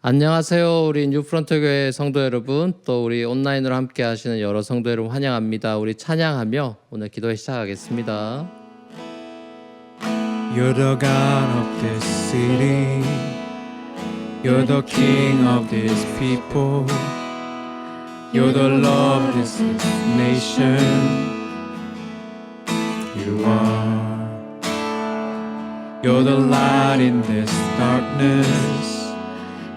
안녕하세요. 우리 뉴프런트 교회 성도 여러분, 또 우리 온라인으로 함께 하시는 여러 성도 여러분 환영합니다. 우리 찬양하며 오늘 기도회 시작하겠습니다. You're the God of this city. You're the King of this people. You're the Lord of this nation. You are. You're the light in this darkness.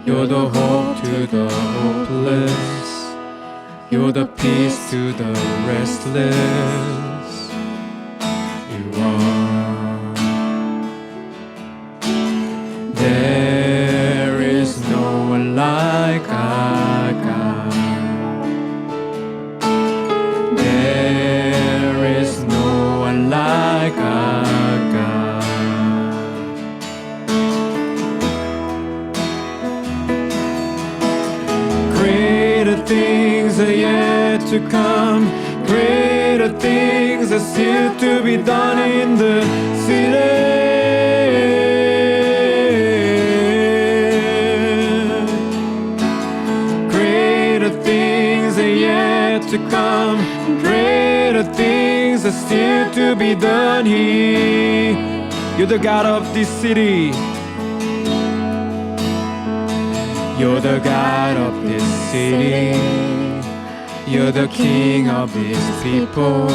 You're the hope to the hopeless. You're the peace to the restless. You are. There is no one like our God. There is no one like our God. Greater things are yet to come. Greater things are still to be done in the city. To come, greater things are still to be done here. You're the God of this city. You're the God of this city. You're the King of this people.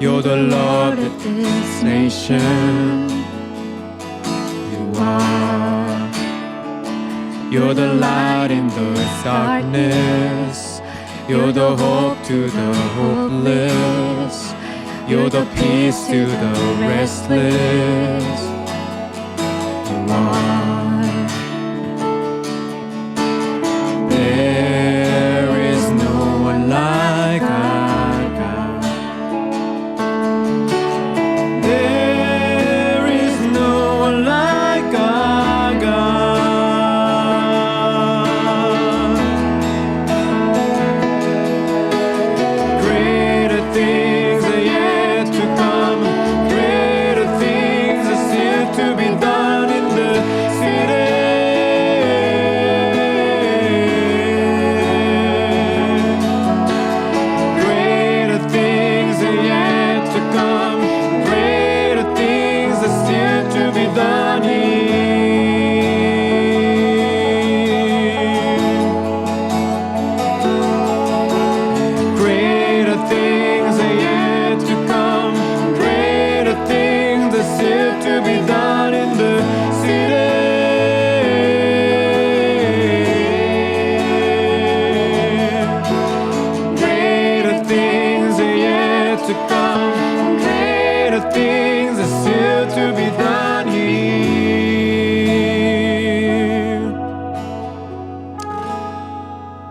You're the Lord of this nation. You are. You're the light in the darkness. You're the hope to the hopeless. You're the peace to the restless. You are. There is no one like our God. There is no one like our God.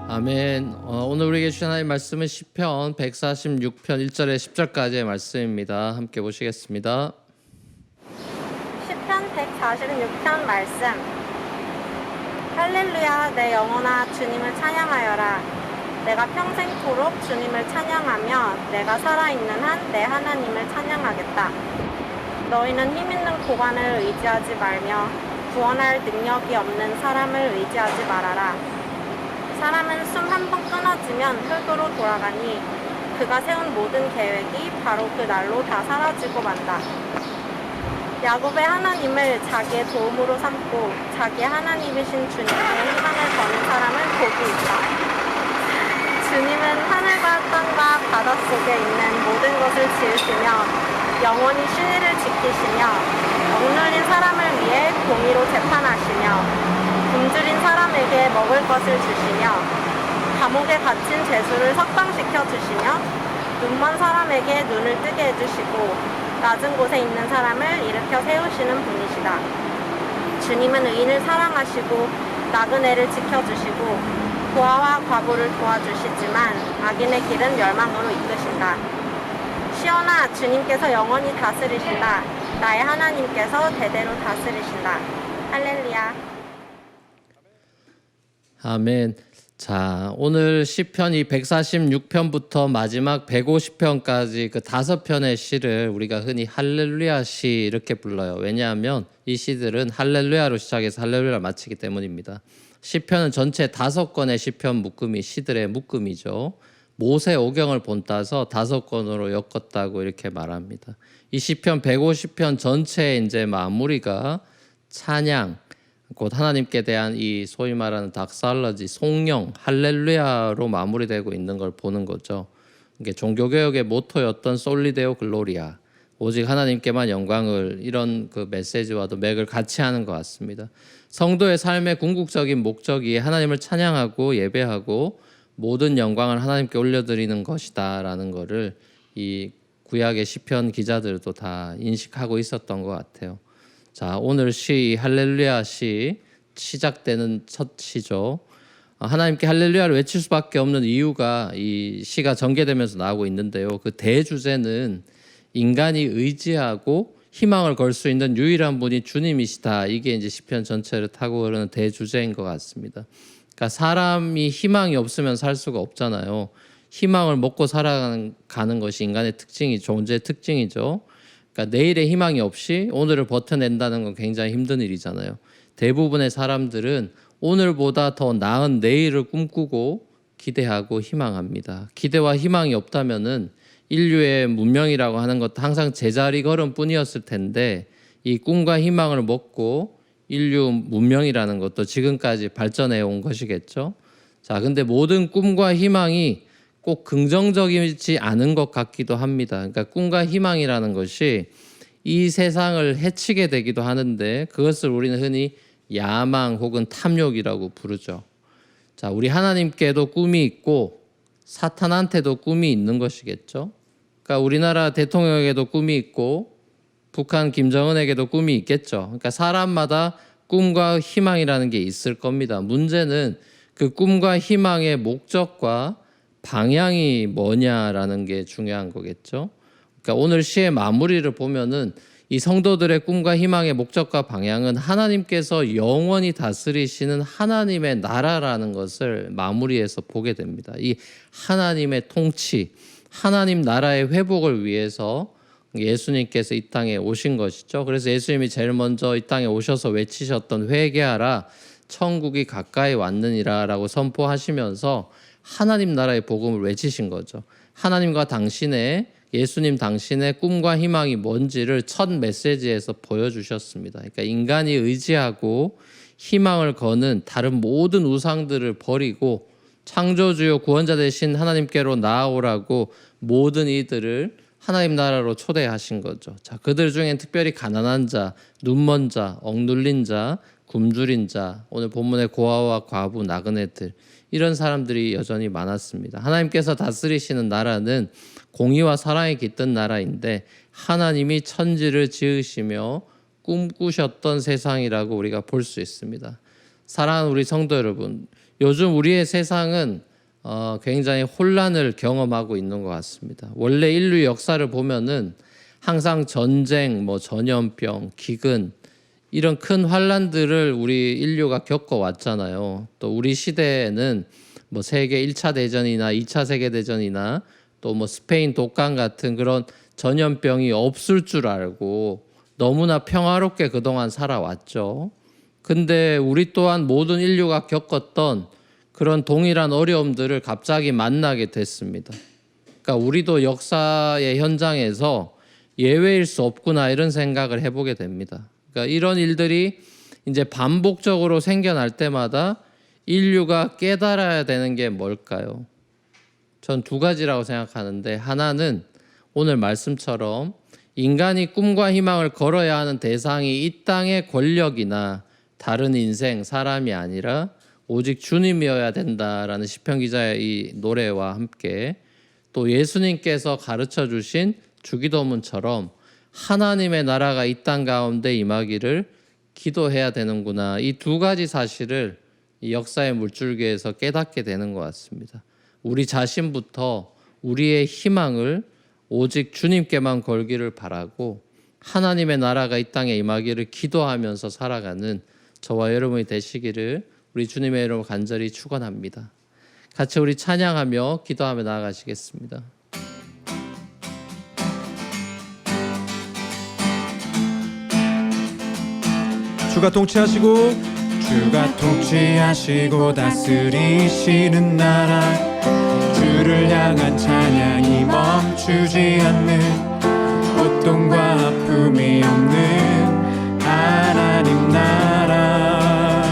아멘. 오늘 우리에게 주신 하나님의 말씀은 시편 146편 1절에 10절까지의 말씀입니다. 함께 보시겠습니다. 시편 146편 말씀. 할렐루야, 내 영혼아 주님을 찬양하여라. 내가 평생토록 주님을 찬양하며 내가 살아있는 한 내 하나님을 찬양하겠다. 너희는 힘있는 고관을 의지하지 말며 구원할 능력이 없는 사람을 의지하지 말아라. 사람은 숨 한 번 끊어지면 흙으로 돌아가니 그가 세운 모든 계획이 바로 그 날로 다 사라지고 만다. 야곱의 하나님을 자기의 도움으로 삼고 자기 하나님이신 주님의 희망을 거는 사람은 복이 있다. 주님은 하늘과 땅과 바닷속에 있는 모든 것을 지으시며 영원히 신의를 지키시며 억눌린 사람을 위해 공의로 재판하시며 굶주린 사람에게 먹을 것을 주시며 감옥에 갇힌 죄수를 석방시켜 주시며 눈먼 사람에게 눈을 뜨게 해주시고 낮은 곳에 있는 사람을 일으켜 세우시는 분이시다. 주님은 의인을 사랑하시고 나그네를 지켜주시고 고아와 과부를 도와주시지만 악인의 길은 멸망으로 이끄신다. 시온아, 주님께서 영원히 다스리신다. 나의 하나님께서 대대로 다스리신다. 할렐루야. 아멘. 자, 오늘 시편 이 146편부터 마지막 150편까지 그 5편의 시를 우리가 흔히 할렐루야 시 이렇게 불러요. 왜냐하면 이 시들은 할렐루야로 시작해서 할렐루야를 마치기 때문입니다. 시편은 전체 5권의 시편 묶음이 시들의 묶음이죠. 모세 오경을 본따서 5권으로 엮었다고 이렇게 말합니다. 이 시편 150편 전체의 이제 마무리가 찬양, 곧 하나님께 대한 이 소위 말하는 닥살러지, 송영, 할렐루야로 마무리되고 있는 걸 보는 거죠. 이게 종교개혁의 모토였던 솔리데오 글로리아, 오직 하나님께만 영광을, 이런 그 메시지와도 맥을 같이 하는 것 같습니다. 성도의 삶의 궁극적인 목적이 하나님을 찬양하고 예배하고 모든 영광을 하나님께 올려드리는 것이다라는 것을 이 구약의 시편 기자들도 다 인식하고 있었던 것 같아요. 자, 오늘 시 할렐루야 시 시작되는 첫 시죠. 하나님께 할렐루야를 외칠 수밖에 없는 이유가 이 시가 전개되면서 나오고 있는데요. 그 대주제는 인간이 의지하고 희망을 걸 수 있는 유일한 분이 주님이시다. 이게 이제 시편 전체를 타고 흐르는 대주제인 것 같습니다. 그러니까 사람이 희망이 없으면 살 수가 없잖아요. 희망을 먹고 살아가는 것이 인간의 특징이, 존재의 특징이죠. 그러니까 내일의 희망이 없이 오늘을 버텨낸다는 건 굉장히 힘든 일이잖아요. 대부분의 사람들은 오늘보다 더 나은 내일을 꿈꾸고 기대하고 희망합니다. 기대와 희망이 없다면은 인류의 문명이라고 하는 것도 항상 제자리 걸음뿐이었을 텐데, 이 꿈과 희망을 먹고 인류 문명이라는 것도 지금까지 발전해 온 것이겠죠. 자, 근데 모든 꿈과 희망이 꼭 긍정적이지 않은 것 같기도 합니다. 그러니까 꿈과 희망이라는 것이 이 세상을 해치게 되기도 하는데, 그것을 우리는 흔히 야망 혹은 탐욕이라고 부르죠. 자, 우리 하나님께도 꿈이 있고 사탄한테도 꿈이 있는 것이겠죠. 그러니까 우리나라 대통령에게도 꿈이 있고 북한 김정은에게도 꿈이 있겠죠. 그러니까 사람마다 꿈과 희망이라는 게 있을 겁니다. 문제는 그 꿈과 희망의 목적과 방향이 뭐냐라는 게 중요한 거겠죠. 그러니까 오늘 시의 마무리를 보면은 이 성도들의 꿈과 희망의 목적과 방향은 하나님께서 영원히 다스리시는 하나님의 나라라는 것을 마무리해서 보게 됩니다. 이 하나님의 통치, 하나님 나라의 회복을 위해서 예수님께서 이 땅에 오신 것이죠. 그래서 예수님이 제일 먼저 이 땅에 오셔서 외치셨던 회개하라, 천국이 가까이 왔느니라 라고 선포하시면서 하나님 나라의 복음을 외치신 거죠. 하나님과 당신의, 예수님 당신의 꿈과 희망이 뭔지를 첫 메시지에서 보여주셨습니다. 그러니까 인간이 의지하고 희망을 거는 다른 모든 우상들을 버리고 창조주요 구원자 되신 하나님께로 나아오라고 모든 이들을 하나님 나라로 초대하신 거죠. 자, 그들 중엔 특별히 가난한 자, 눈먼 자, 억눌린 자, 굶주린 자, 오늘 본문의 고아와 과부, 나그네들, 이런 사람들이 여전히 많았습니다. 하나님께서 다스리시는 나라는 공의와 사랑이 깃든 나라인데, 하나님이 천지를 지으시며 꿈꾸셨던 세상이라고 우리가 볼 수 있습니다. 사랑하는 우리 성도 여러분, 요즘 우리의 세상은 굉장히 혼란을 경험하고 있는 것 같습니다. 원래 인류 역사를 보면은 항상 전쟁, 전염병, 기근, 이런 큰 환란들을 우리 인류가 겪어왔잖아요. 또 우리 시대에는 세계 1차 대전이나 2차 세계대전이나 또 스페인 독감 같은 그런 전염병이 없을 줄 알고 너무나 평화롭게 그동안 살아왔죠. 근데 우리 또한 모든 인류가 겪었던 그런 동일한 어려움들을 갑자기 만나게 됐습니다. 그러니까 우리도 역사의 현장에서 예외일 수 없구나, 이런 생각을 해보게 됩니다. 그러니까 이런 일들이 이제 반복적으로 생겨날 때마다 인류가 깨달아야 되는 게 뭘까요? 전 두 가지라고 생각하는데, 하나는 오늘 말씀처럼 인간이 꿈과 희망을 걸어야 하는 대상이 이 땅의 권력이나 다른 인생, 사람이 아니라 오직 주님이어야 된다라는 시편 기자의 이 노래와 함께, 또 예수님께서 가르쳐 주신 주기도문처럼 하나님의 나라가 이 땅 가운데 임하기를 기도해야 되는구나, 이 두 가지 사실을 이 역사의 물줄기에서 깨닫게 되는 것 같습니다. 우리 자신부터 우리의 희망을 오직 주님께만 걸기를 바라고 하나님의 나라가 이 땅에 임하기를 기도하면서 살아가는 저와 여러분이 되시기를 우리 주님의 이름으로 간절히 축원합니다. 같이 우리 찬양하며 기도하며 나아가시겠습니다. 주가 통치하시고 다스리시는 나라, 주를 향한 찬양이 멈추지 않는, 고통과 아픔이 없는 하나님 나라.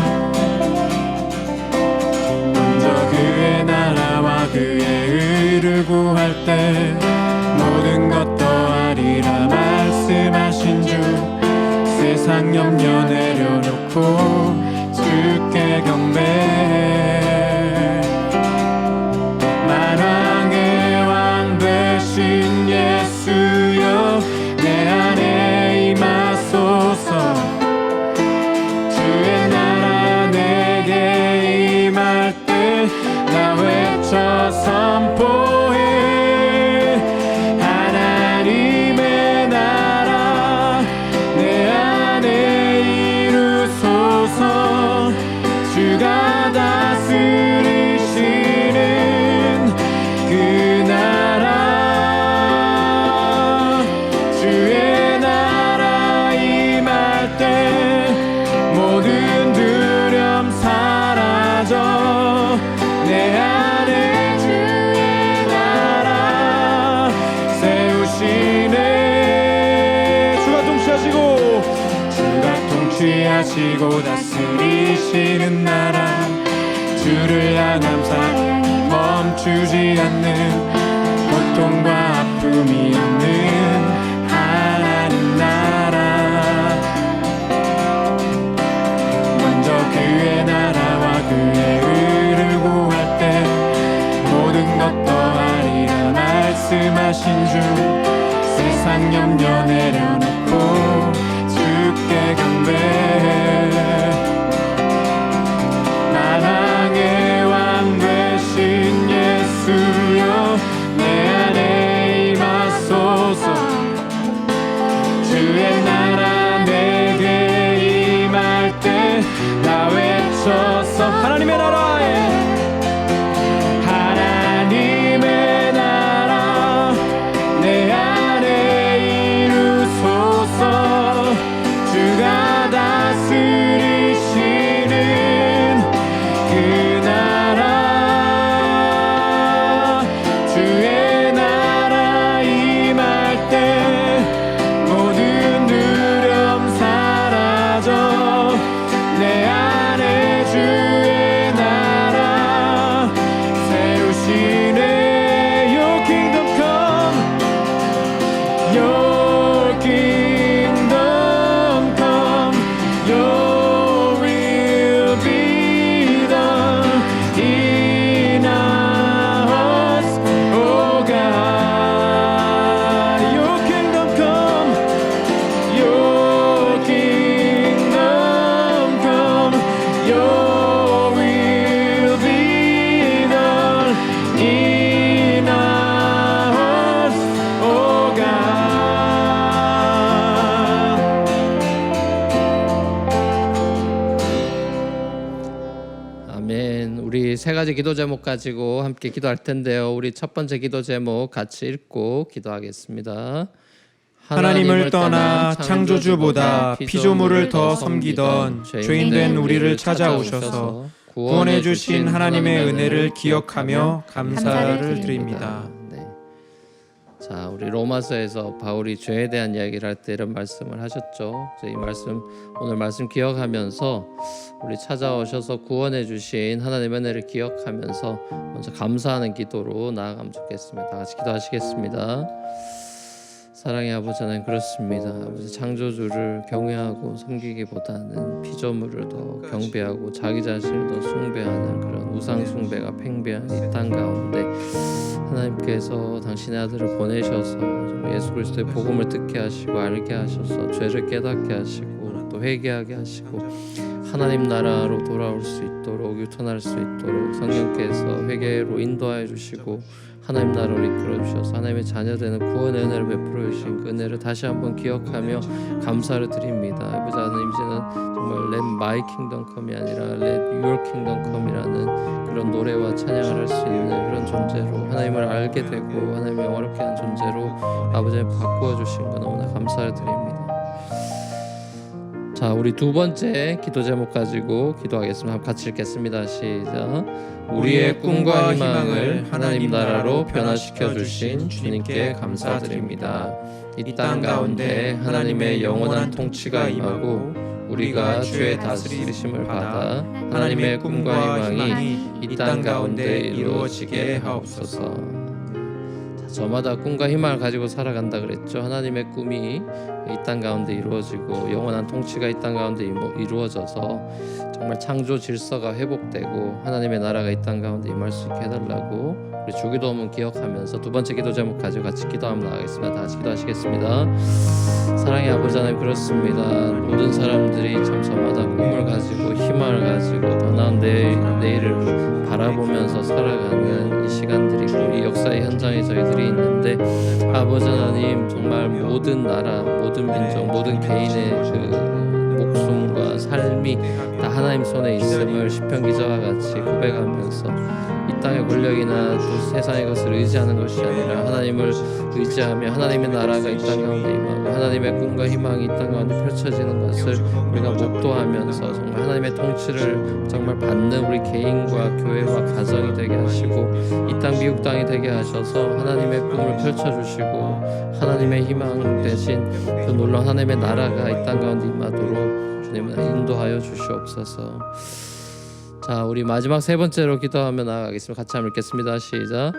먼저 그의 나라와 그의 의를 구할 때 모든 것 더하리라 말씀하신 주, 세상 염려 내려놓고 주께 경배해. 만왕의 왕 되신 예수여, 내 안에 임하소서. 주의 나라 내게 임할 때 나 외쳐 선포해. 하나님의 나라 내 안에 이루소서. 주가 다스리시는 그 나라, 주의 나라 임할 때 모든 두려움 사라져. 내 안에 주의 나라 세우시네. 주가 통치하시고 다스리시는 나라, 주를 향한 사랑이 멈추지 않는, 고통과 아픔이 없는 하나님 나라. 먼저 그의 나라와 그의 의를 구할 때 모든 것 더하리라 말씀하신 주, 세상 염려 내려놓고 주께 경배해. 만왕의 왕 되신 예수여, 내 안에 임하소서. 주의 나라 내게 임할 때 나 외쳐서 하나님의 나라에, 하나님의 나라 내 안에 이루소서. 주가 다스리시는 그 나라, 주의 나라 임할 때 모든 두려움 사라져. 내 안에 주의 나라 세우시네. Your kingdom come, Your kingdom come, Your will be done in us, oh God. Your kingdom come, Your kingdom come, Your will be done in us, oh God. 아멘. 우리 세 가지 기도 제목 가지고 함께 기도할 텐데요. 우리 첫 번째 기도 제목 같이 읽고 기도하겠습니다. 하나님을 떠나 창조주보다 피조물을 더 섬기던 죄인된 우리를 찾아오셔서 구원해 주신 하나님의 은혜를 기억하며 감사를 드립니다. 네. 자, 우리 로마서에서 바울이 죄에 대한 이야기를 할 때 이런 말씀을 하셨죠. 이 말씀, 오늘 말씀 기억하면서 우리 찾아오셔서 구원해 주신 하나님의 은혜를 기억하면서 먼저 감사하는 기도로 나아가면 좋겠습니다. 다 같이 기도하시겠습니다. 사랑의 아버지 하나님, 그렇습니다. 아버지, 창조주를 경외하고 섬기기보다는 피조물을 더 경배하고 자기 자신을 더 숭배하는 그런 우상 숭배가 팽배한 이 땅 가운데 하나님께서 당신의 아들을 보내셔서 예수 그리스도의 복음을 듣게 하시고 알게 하셔서 죄를 깨닫게 하시고 또 회개하게 하시고 하나님 나라로 돌아올 수 있도록 유턴할 수 있도록 성령께서 회개로 인도하여 주시고 하나님 나라로 이끌어 주셔서 하나님의 자녀되는 구원의 은혜를 베풀어 주신 그 은혜를 다시 한번 기억하며 감사를 드립니다. 아버지 하나님, 이제는 정말 Let My Kingdom Come이 아니라 Let Your Kingdom Come이라는 그런 노래와 찬양을 할 수 있는 그런 존재로 하나님을 알게 되고 하나님을 영화롭게 하는 존재로 아버지를 바꾸어 주신 것 너무나 감사를 드립니다. 자, 우리 두 번째 기도 제목 가지고 기도하겠습니다. 한번 같이 읽겠습니다. 시작. 우리의 꿈과 희망을 하나님 나라로 변화시켜 주신 주님께 감사드립니다. 이 땅 가운데 하나님의 영원한 통치가 임하고 우리가 주의 다스리심을 받아 하나님의 꿈과 희망이 이 땅 가운데 이루어지게 하옵소서. 저마다 꿈과 희망을 가지고 살아간다 그랬죠. 하나님의 꿈이 이 땅 가운데 이루어지고 영원한 통치가 이 땅 가운데 이루어져서 정말 창조 질서가 회복되고 하나님의 나라가 이 땅 가운데 임할 수 있게 해달라고 우리 주기도문 기억하면서 두 번째 기도 제목 가지고 같이 기도하면 나가겠습니다. 다 같이 기도하시겠습니다. 사랑의 아버지 하나님, 그렇습니다. 모든 사람들이 참 저마다 꿈을 가지고 희망을 가지고 더 나은 내일을 바라보면서 살아가는 이 시간들이고 이 역사의 현장에 저희들이 있는데 아버지 하나님, 정말 모든 나라, 모든 민족, 모든 개인의 그 목숨과 삶이 다 하나님 손에 있음을 시편 기자와 같이 고백하면서 이 땅의 권력이나 또 세상의 것을 의지하는 것이 아니라 하나님을 의지하며 하나님의 나라가 이 땅 가운데 임하고 하나님의 꿈과 희망이 이 땅 가운데 펼쳐지는 것을 우리가 목도하면서 정말 하나님의 통치를 정말 받는 우리 개인과 교회와 가정이 되게 하시고 이 땅 미국 땅이 되게 하셔서 하나님의 꿈을 펼쳐주시고 하나님의 희망 대신 그 놀라운 하나님의 나라가 이 땅 가운데 임하도록 주님은 인도하여 주시옵소서. 자, 우리 마지막 세 번째로 기도하며 나아가겠습니다. 같이 한번 읽겠습니다. 시작.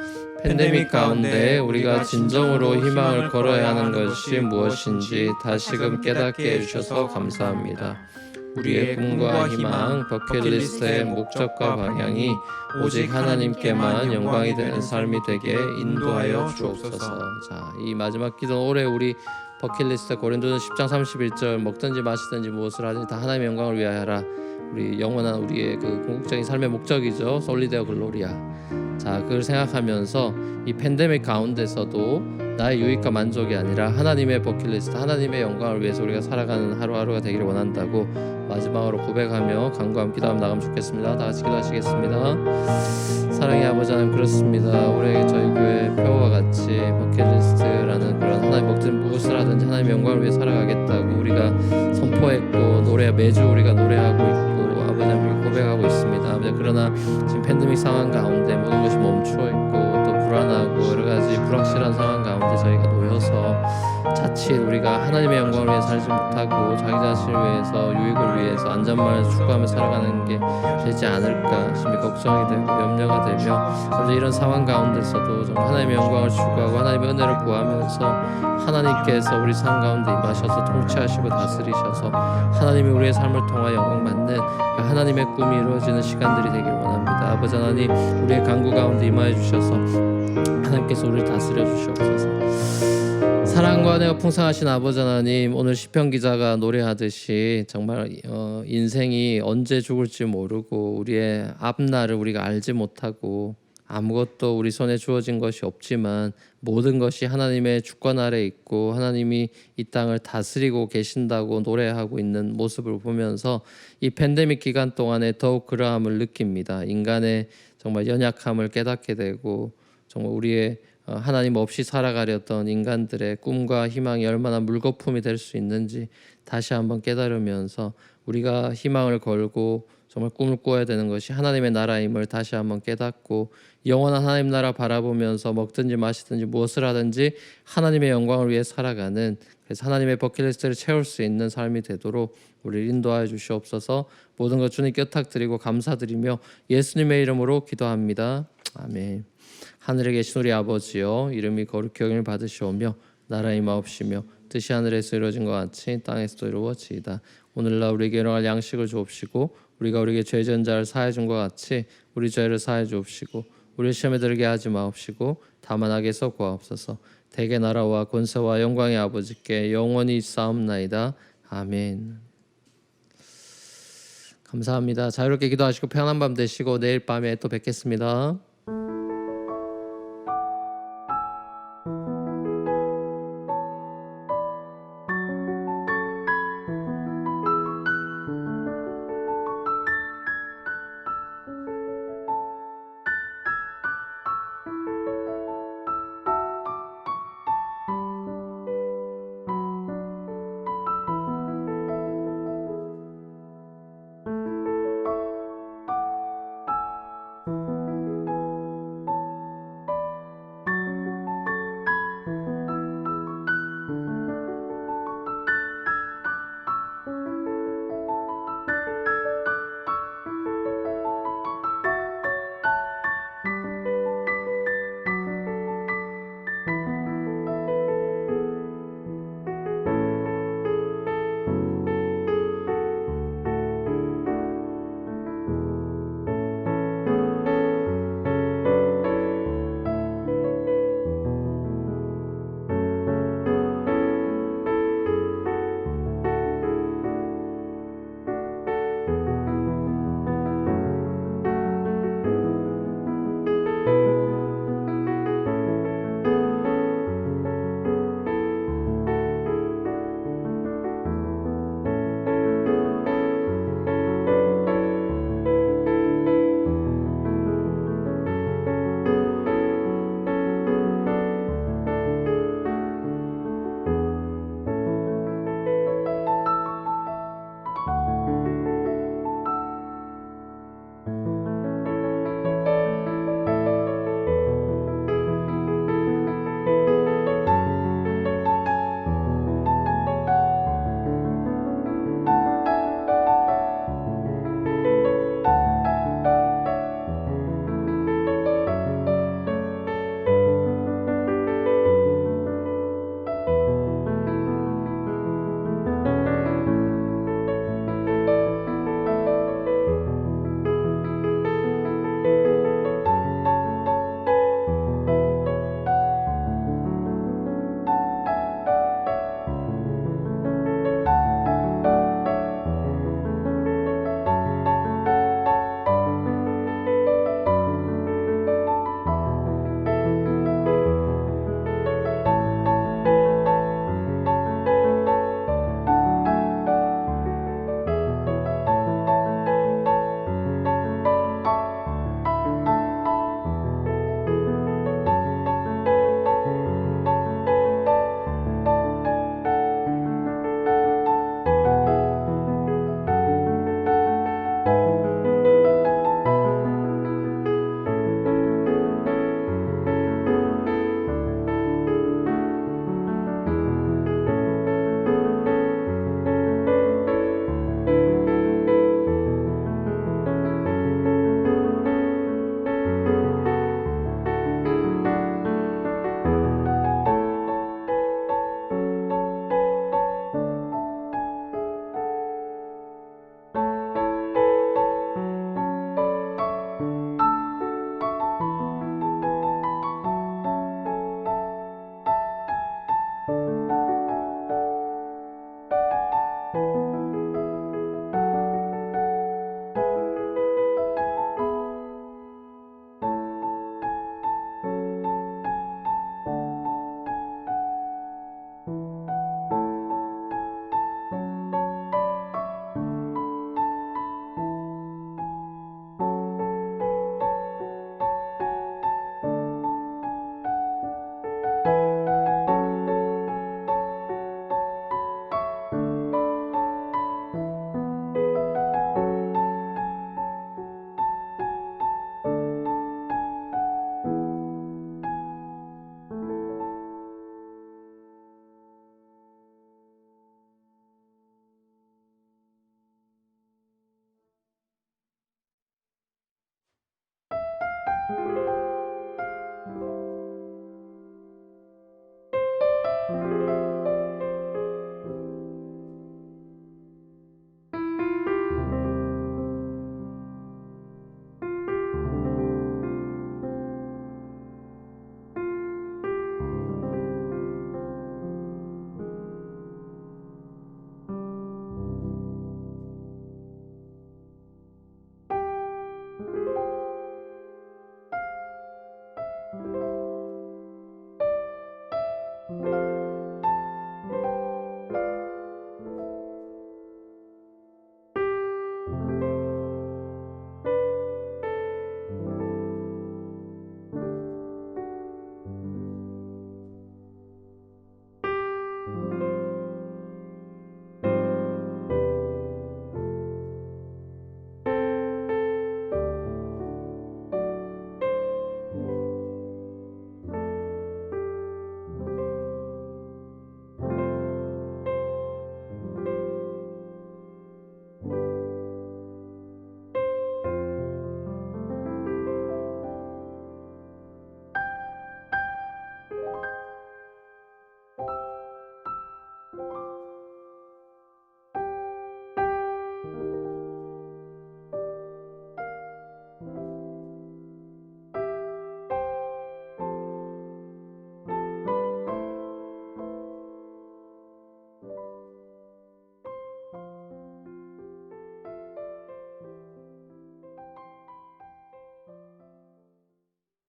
팬데믹 가운데 우리가 진정으로 희망을 걸어야 하는 것이 무엇인지 다시금 깨닫게 해주셔서 감사합니다. 우리의 꿈과 희망, 버킷리스트의 목적과 방향이 오직 하나님께만 영광이 되는 삶이 되게 인도하여 주옵소서. 자, 이 마지막 기도 올해 우리 버킷리스트 고린도전 10장 31절 먹든지 마시든지 무엇을 하든지 다 하나님의 영광을 위하여 하라. 우리 영원한 우리의 그 궁극적인 삶의 목적이죠. 솔리데오 글로리아. 자, 그걸 생각하면서 이 팬데믹 가운데서도 나의 유익과 만족이 아니라 하나님의 버킷리스트, 하나님의 영광을 위해서 우리가 살아가는 하루하루가 되기를 원한다고 마지막으로 고백하며 간구하며 기도하며 나가면 좋겠습니다. 다 같이 기도하시겠습니다. 사랑의 아버지 하나님, 그렇습니다. 올해 저희 교회 표와 같이 버킷리스트라는 그런 하나님 먹든 무엇을 하든지 하나님의 영광을 위해 살아가겠다고 우리가 선포했고 매주 우리가 노래하고 있고 아버지 하나님 고백하고 있습니다. 아버지, 그러나 지금 팬데믹 상황 가운데 모든 것이 멈추어 있고 또 불안하고 여러 가지 불확실한 상황 가운데 저희가 놓여서 자칫 우리가 하나님의 영광을 위해 살지 못하고 자기 자신을 위해서 유익을 위해서 안전만을 추구하며 살아가는 게 되지 않을까 심히 걱정이 되고 염려가 되며 이런 상황 가운데서도 정말 하나님의 영광을 추구하고 하나님의 은혜를 구하면서 하나님께서 우리 삶 가운데 임하셔서 통치하시고 다스리셔서 하나님이 우리의 삶을 통하여 영광 받는 하나님의 꿈이 이루어지는 시간들이 되길 원합니다. 아버지 하나님, 우리의 간구 가운데 임하여 주셔서 하나님께서 우리를 다스려 주시옵소서. 사랑과 은혜가 풍성하신 아버지 하나님, 오늘 시편 기자가 노래하듯이 정말 인생이 언제 죽을지 모르고 우리의 앞날을 우리가 알지 못하고 아무것도 우리 손에 주어진 것이 없지만 모든 것이 하나님의 주권 아래 있고 하나님이 이 땅을 다스리고 계신다고 노래하고 있는 모습을 보면서 이 팬데믹 기간 동안에 더욱 그러함을 느낍니다. 인간의 정말 연약함을 깨닫게 되고 정말 우리의 하나님 없이 살아가려던 인간들의 꿈과 희망이 얼마나 물거품이 될 수 있는지 다시 한번 깨달으면서 우리가 희망을 걸고 정말 꿈을 꾸어야 되는 것이 하나님의 나라임을 다시 한번 깨닫고 영원한 하나님 나라 바라보면서 먹든지 마시든지 무엇을 하든지 하나님의 영광을 위해 살아가는, 그래서 하나님의 버킷리스트를 채울 수 있는 삶이 되도록 우리를 인도하여 주시옵소서. 모든 것 주님께 의탁드리고 감사드리며 예수님의 이름으로 기도합니다. 아멘. 하늘에 계신 우리 아버지여, 이름이 거룩히 여김을 받으시오며 나라의 임하옵시며 뜻이 하늘에서 이루어진 것 같이 땅에서도 이루어지이다. 오늘날 우리에게 일용할 양식을 주옵시고 우리가 우리에게 죄 지은 자를 사하여 준 것 같이 우리 죄를 사하여 주옵시고 우리 시험에 들게 하지 마옵시고 다만 악에서 구하옵소서. 대개 나라와 권세와 영광의 아버지께 영원히 있사옵나이다. 아멘. 감사합니다. 자유롭게 기도하시고 편안한 밤 되시고 내일 밤에 또 뵙겠습니다.